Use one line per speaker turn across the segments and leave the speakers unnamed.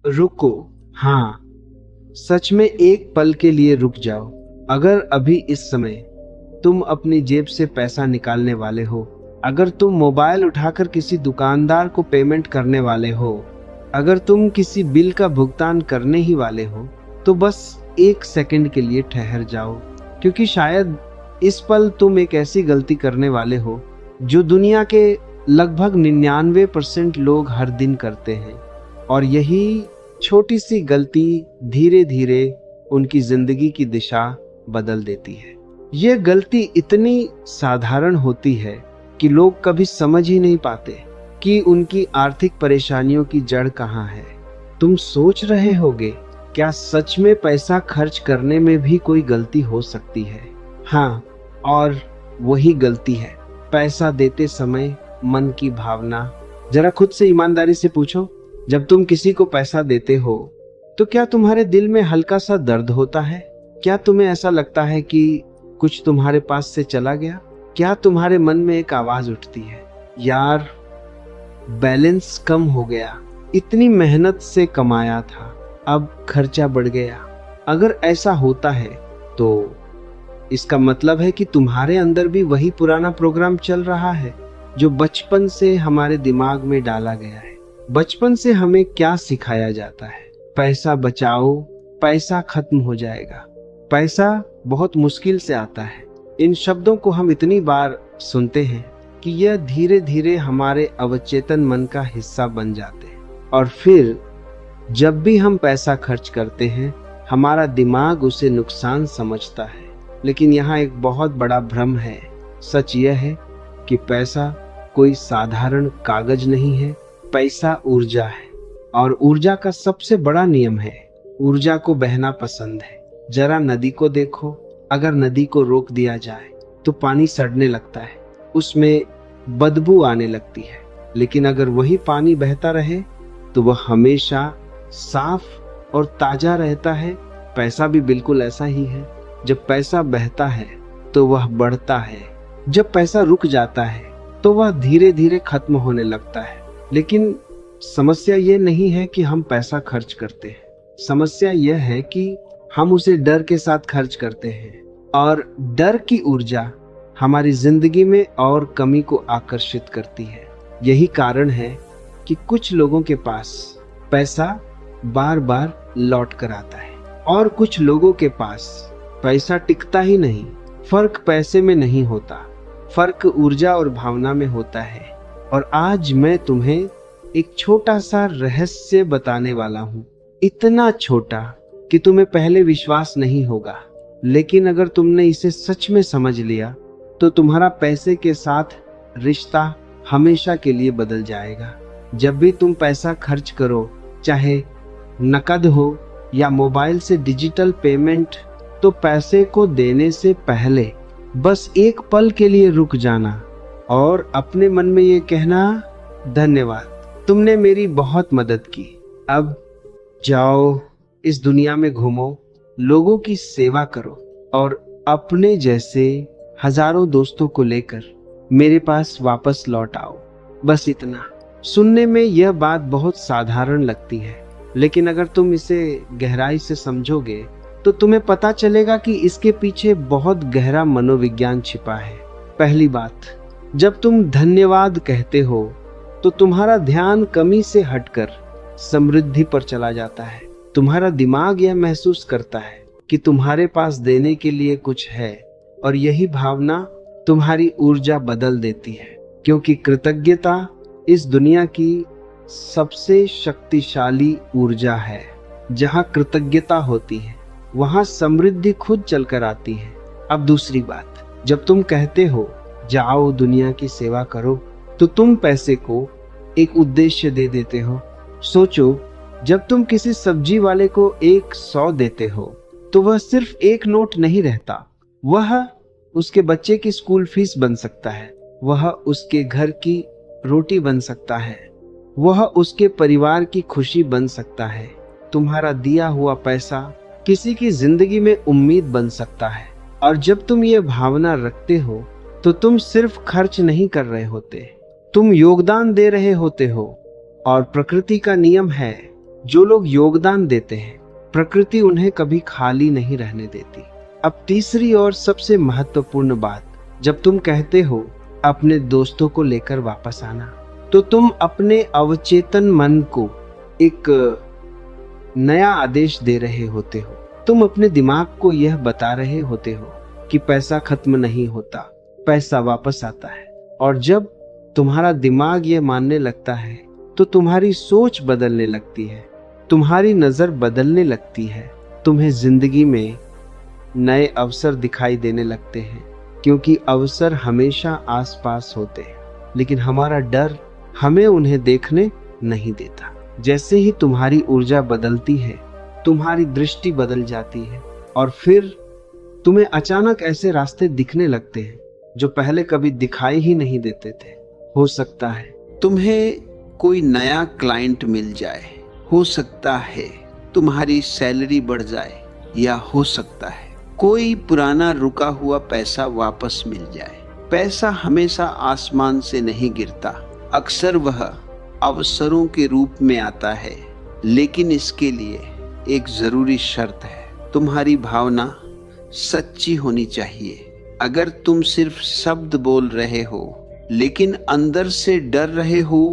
रुको। हाँ, सच में एक पल के लिए रुक जाओ। अगर अभी इस समय तुम अपनी जेब से पैसा निकालने वाले हो, अगर तुम मोबाइल उठाकर किसी दुकानदार को पेमेंट करने वाले हो, अगर तुम किसी बिल का भुगतान करने ही वाले हो, तो बस एक सेकंड के लिए ठहर जाओ। क्योंकि शायद इस पल तुम एक ऐसी गलती करने वाले हो जो दुनिया के लगभग 99% लोग हर दिन करते हैं, और यही छोटी सी गलती धीरे धीरे उनकी जिंदगी की दिशा बदल देती है। यह गलती इतनी साधारण होती है कि लोग कभी समझ ही नहीं पाते कि उनकी आर्थिक परेशानियों की जड़ कहाँ है। तुम सोच रहे होगे, क्या सच में पैसा खर्च करने में भी कोई गलती हो सकती है? हाँ, और वही गलती है पैसा देते समय मन की भावना। जरा खुद से ईमानदारी से पूछो, जब तुम किसी को पैसा देते हो तो क्या तुम्हारे दिल में हल्का सा दर्द होता है? क्या तुम्हें ऐसा लगता है कि कुछ तुम्हारे पास से चला गया? क्या तुम्हारे मन में एक आवाज उठती है, यार बैलेंस कम हो गया, इतनी मेहनत से कमाया था, अब खर्चा बढ़ गया? अगर ऐसा होता है तो इसका मतलब है कि तुम्हारे अंदर भी वही पुराना प्रोग्राम चल रहा है जो बचपन से हमारे दिमाग में डाला गया है। बचपन से हमें क्या सिखाया जाता है? पैसा बचाओ, पैसा खत्म हो जाएगा, पैसा बहुत मुश्किल से आता है। इन शब्दों को हम इतनी बार सुनते हैं कि यह धीरे धीरे हमारे अवचेतन मन का हिस्सा बन जाते हैं, और फिर जब भी हम पैसा खर्च करते हैं हमारा दिमाग उसे नुकसान समझता है। लेकिन यहाँ एक बहुत बड़ा भ्रम है। सच यह है कि पैसा कोई साधारण कागज नहीं है, पैसा ऊर्जा है, और ऊर्जा का सबसे बड़ा नियम है, ऊर्जा को बहना पसंद है। जरा नदी को देखो, अगर नदी को रोक दिया जाए तो पानी सड़ने लगता है, उसमें बदबू आने लगती है। लेकिन अगर वही पानी बहता रहे तो वह हमेशा साफ और ताजा रहता है। पैसा भी बिल्कुल ऐसा ही है। जब पैसा बहता है तो वह बढ़ता है, जब पैसा रुक जाता है तो वह धीरे धीरे खत्म होने लगता है। लेकिन समस्या ये नहीं है कि हम पैसा खर्च करते हैं, समस्या यह है कि हम उसे डर के साथ खर्च करते हैं, और डर की ऊर्जा हमारी जिंदगी में और कमी को आकर्षित करती है। यही कारण है कि कुछ लोगों के पास पैसा बार बार लौट कर आता है और कुछ लोगों के पास पैसा टिकता ही नहीं। फर्क पैसे में नहीं होता, फर्क ऊर्जा और भावना में होता है। और आज मैं तुम्हें एक छोटा सा रहस्य बताने वाला हूँ, इतना छोटा कि तुम्हें पहले विश्वास नहीं होगा, लेकिन अगर तुमने इसे सच में समझ लिया तो तुम्हारा पैसे के साथ रिश्ता हमेशा के लिए बदल जाएगा। जब भी तुम पैसा खर्च करो, चाहे नकद हो या मोबाइल से डिजिटल पेमेंट, तो पैसे को देने से पहले बस एक पल के लिए रुक जाना और अपने मन में ये कहना, धन्यवाद, तुमने मेरी बहुत मदद की। अब जाओ, इस दुनिया में घूमो, लोगों की सेवा करो और अपने जैसे हजारों दोस्तों को लेकर मेरे पास वापस लौट आओ। बस इतना। सुनने में यह बात बहुत साधारण लगती है, लेकिन अगर तुम इसे गहराई से समझोगे तो तुम्हें पता चलेगा कि इसके पीछे बहुत गहरा मनोविज्ञान छिपा है। पहली बात, जब तुम धन्यवाद कहते हो तो तुम्हारा ध्यान कमी से हटकर समृद्धि पर चला जाता है। तुम्हारा दिमाग यह महसूस करता है कि तुम्हारे पास देने के लिए कुछ है, और यही भावना तुम्हारी ऊर्जा बदल देती है। क्योंकि कृतज्ञता इस दुनिया की सबसे शक्तिशाली ऊर्जा है। जहाँ कृतज्ञता होती है वहाँ समृद्धि खुद चलकर आती है। अब दूसरी बात, जब तुम कहते हो जाओ दुनिया की सेवा करो, तो तुम पैसे को एक उद्देश्य दे देते हो। सोचो, जब तुम किसी सब्जी वाले को 100 देते हो तो वह सिर्फ एक नोट नहीं रहता, वह उसके बच्चे की स्कूल फीस बन सकता है, वह उसके घर की रोटी बन सकता है, वह उसके परिवार की खुशी बन सकता है। तुम्हारा दिया हुआ पैसा किसी की जिंदगी में उम्मीद बन सकता है। और जब तुम ये भावना रखते हो तो तुम सिर्फ खर्च नहीं कर रहे होते, तुम योगदान दे रहे होते हो। और प्रकृति का नियम है जो लोग योगदान देते हैं, प्रकृति उन्हें कभी खाली नहीं रहने देती। अब तीसरी और सबसे महत्वपूर्ण बात, जब तुम कहते हो अपने दोस्तों को लेकर वापस आना, तो तुम अपने अवचेतन मन को एक नया आदेश दे रहे होते हो। तुम अपने दिमाग को यह बता रहे होते हो कि पैसा खत्म नहीं होता, पैसा वापस आता है। और जब तुम्हारा दिमाग यह मानने लगता है तो तुम्हारी सोच बदलने लगती है, तुम्हारी नजर बदलने लगती है, तुम्हें जिंदगी में नए अवसर दिखाई देने लगते हैं, क्योंकि अवसर हमेशा आसपास होते हैं, लेकिन हमारा डर हमें उन्हें देखने नहीं देता। जैसे ही तुम्हारी ऊर्जा बदलती है, तुम्हारी दृष्टि बदल जाती है और फिर तुम्हें अचानक ऐसे रास्ते दिखने लगते हैं जो पहले कभी दिखाई ही नहीं देते थे। हो सकता है तुम्हें कोई नया क्लाइंट मिल जाए, हो सकता है तुम्हारी सैलरी बढ़ जाए, या हो सकता है कोई पुराना रुका हुआ पैसा वापस मिल जाए। पैसा हमेशा आसमान से नहीं गिरता, अक्सर वह अवसरों के रूप में आता है, लेकिन इसके लिए एक जरूरी शर्त है, तुम्हारी भावना सच्ची होनी चाहिए। अगर तुम सिर्फ शब्द बोल रहे हो लेकिन अंदर से डर रहे हो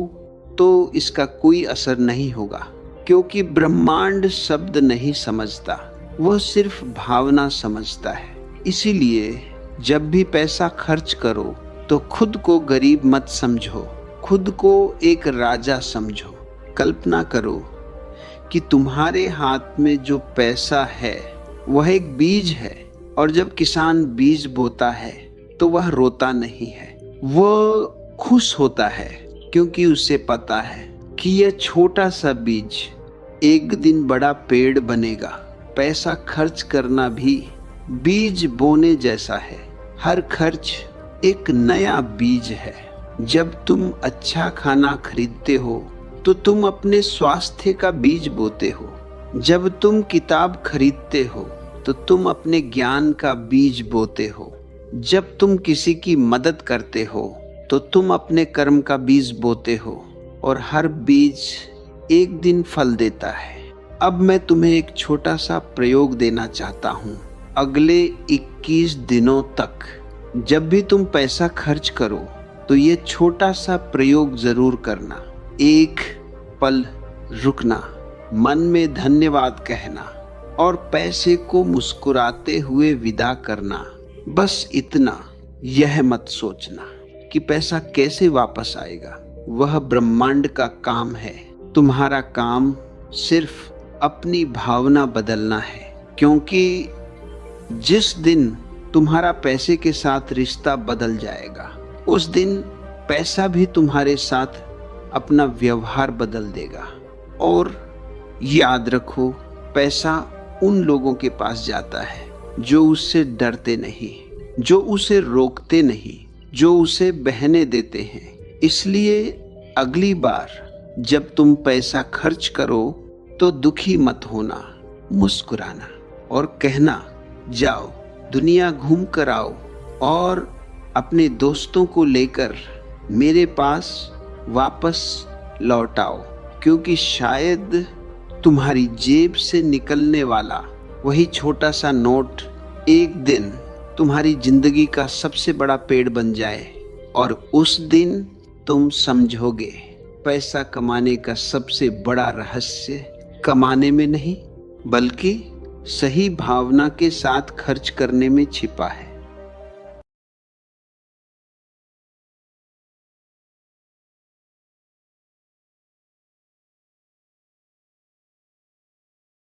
तो इसका कोई असर नहीं होगा, क्योंकि ब्रह्मांड शब्द नहीं समझता, वह सिर्फ भावना समझता है। इसीलिए जब भी पैसा खर्च करो तो खुद को गरीब मत समझो, खुद को एक राजा समझो। कल्पना करो कि तुम्हारे हाथ में जो पैसा है वह एक बीज है, और जब किसान बीज बोता है तो वह रोता नहीं है, वह खुश होता है, क्योंकि उसे पता है कि यह छोटा सा बीज एक दिन बड़ा पेड़ बनेगा। पैसा खर्च करना भी बीज बोने जैसा है, हर खर्च एक नया बीज है। जब तुम अच्छा खाना खरीदते हो तो तुम अपने स्वास्थ्य का बीज बोते हो, जब तुम किताब खरीदते हो तो तुम अपने ज्ञान का बीज बोते हो, जब तुम किसी की मदद करते हो तो तुम अपने कर्म का बीज बोते हो, और हर बीज एक दिन फल देता है। अब मैं तुम्हें एक छोटा सा प्रयोग देना चाहता हूँ। अगले 21 दिनों तक जब भी तुम पैसा खर्च करो तो ये छोटा सा प्रयोग जरूर करना। एक पल रुकना, मन में धन्यवाद कहना और पैसे को मुस्कुराते हुए विदा करना। बस इतना। यह मत सोचना कि पैसा कैसे वापस आएगा, वह ब्रह्मांड का काम है। तुम्हारा काम सिर्फ अपनी भावना बदलना है, क्योंकि जिस दिन तुम्हारा पैसे के साथ रिश्ता बदल जाएगा, उस दिन पैसा भी तुम्हारे साथ अपना व्यवहार बदल देगा। और याद रखो, पैसा उन लोगों के पास जाता है जो उससे डरते नहीं, जो उसे रोकते नहीं, जो उसे बहने देते हैं। इसलिए अगली बार जब तुम पैसा खर्च करो तो दुखी मत होना, मुस्कुराना और कहना, जाओ दुनिया घूम कर आओ और अपने दोस्तों को लेकर मेरे पास वापस लौट आओ, क्योंकि शायद तुम्हारी जेब से निकलने वाला वही छोटा सा नोट एक दिन तुम्हारी जिंदगी का सबसे बड़ा पेड़ बन जाए, और उस दिन तुम समझोगे पैसा कमाने का सबसे बड़ा रहस्य कमाने में नहीं, बल्कि सही भावना के साथ खर्च करने में छिपा है।